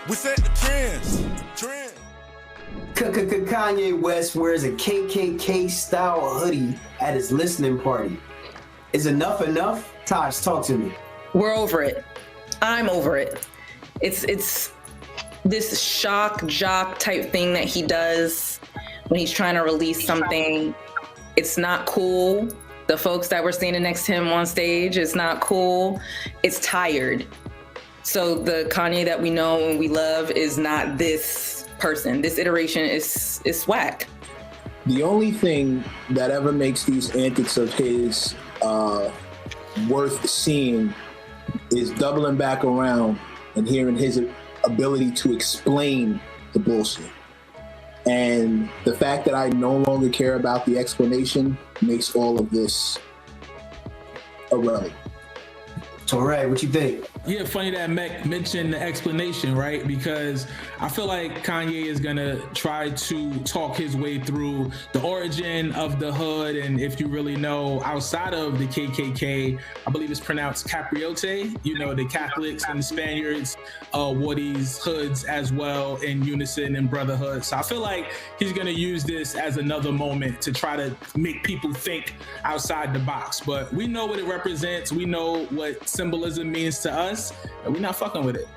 We set the trends. Kanye West wears a KKK-style hoodie at his listening party. Is enough enough? Taj, talk to me. We're over it. I'm over it. It's this shock jock type thing that he does when he's trying to release something. It's not cool. The folks that were standing next to him on stage, it's not cool. It's tired. So the Kanye that we know and we love is not this person. This iteration is whack. The only thing that ever makes these antics of his worth seeing is doubling back around and hearing his ability to explain the bullshit. And the fact that I no longer care about the explanation makes all of this irrelevant. All right, what you think? Yeah, funny that Mech mentioned the explanation, right? Because I feel like Kanye is gonna try to talk his way through the origin of the hood, and if you really know, outside of the KKK, I believe it's pronounced Capriote, you know, the Catholics and the Spaniards wore these hoods as well in unison and brotherhood. So I feel like he's gonna use this as another moment to try to make people think outside the box. But we know what it represents, we know what symbolism means to us, and we're not fucking with it.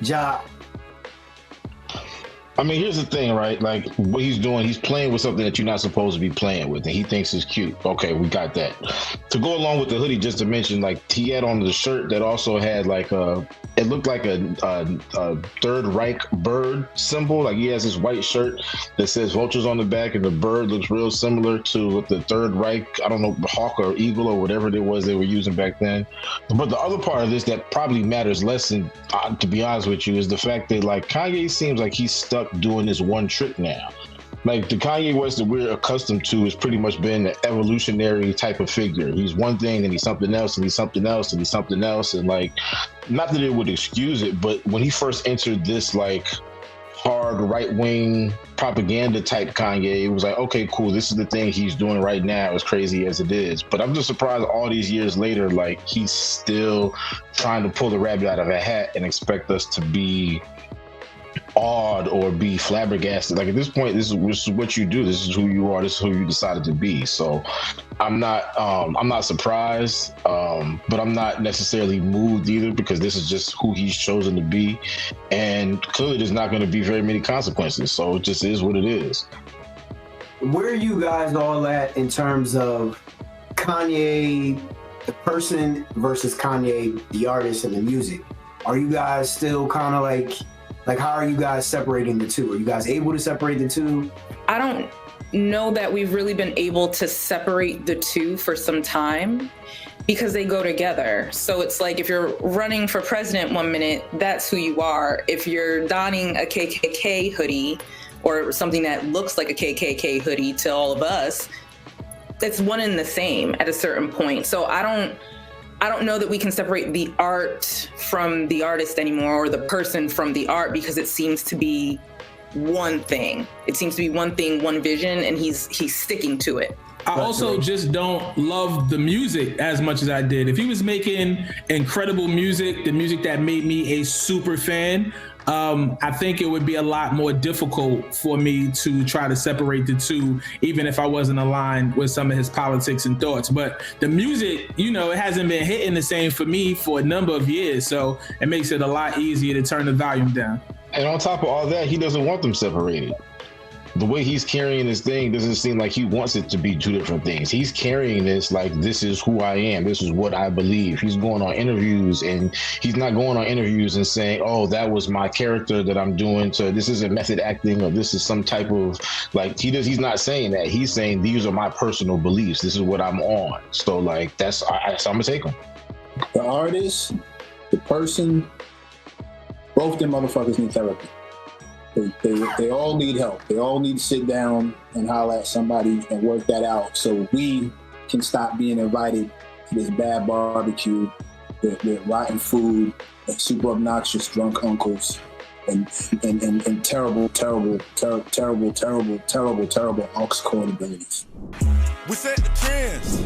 Ja. I mean, here's the thing, right? Like, what he's doing, he's playing with something that you're not supposed to be playing with, and he thinks it's cute. Okay, we got that. To go along with the hoodie, just to mention, like, he had on the shirt that also had, like, it looked like a Third Reich bird symbol. Like, he has this white shirt that says Vultures on the back, and the bird looks real similar to the Third Reich, I don't know, hawk or eagle or whatever it was they were using back then. But the other part of this that probably matters less, than, to be honest with you, is the fact that, like, Kanye seems like he's stuck doing this one trick now. Like, the Kanye West that we're accustomed to has pretty much been an evolutionary type of figure. He's one thing, and he's something else, and he's something else, and he's something else. And, like, not that it would excuse it, but when he first entered this, like, hard right-wing propaganda type Kanye, it was like, okay, cool, this is the thing he's doing right now, as crazy as it is. But I'm just surprised all these years later, like, he's still trying to pull the rabbit out of a hat and expect us to be awed or be flabbergasted. Like, at this point, this is what you do. This is who you are. This is who you decided to be. So I'm not surprised, but I'm not necessarily moved either, because this is just who he's chosen to be, and clearly there's not going to be very many consequences. So it just is what it is. Where are you guys all at in terms of Kanye, the person, versus Kanye, the artist and the music? Are you guys still kind of like, how are you guys separating the two? Are you guys able to separate the two? I don't know that we've really been able to separate the two for some time, because they go together. So it's like, if you're running for president one minute, that's who you are. If you're donning a KKK hoodie or something that looks like a KKK hoodie to all of us, it's one and the same at a certain point. So I don't know that we can separate the art from the artist anymore, or the person from the art, because it seems to be one thing. It seems to be one thing, one vision, and he's sticking to it. I also just don't love the music as much as I did. If he was making incredible music, the music that made me a super fan, I think it would be a lot more difficult for me to try to separate the two, even if I wasn't aligned with some of his politics and thoughts. But the music, you know, it hasn't been hitting the same for me for a number of years, so it makes it a lot easier to turn the volume down. And on top of all that, he doesn't want them separated. The way he's carrying this thing doesn't seem like he wants it to be two different things. He's carrying this like, this is who I am. This is what I believe. He's going on interviews, and he's not going on interviews and saying, oh, that was my character that I'm doing. So this isn't method acting, or this is some type of, like, he's not saying that. He's saying, these are my personal beliefs. This is what I'm on. So, like, so I'm gonna take him. The artist, the person, both them motherfuckers need therapy. They all need help. They all need to sit down and holler at somebody and work that out, so we can stop being invited to this bad barbecue with rotten food and super obnoxious drunk uncles and terrible aux cord abilities. We set the trends.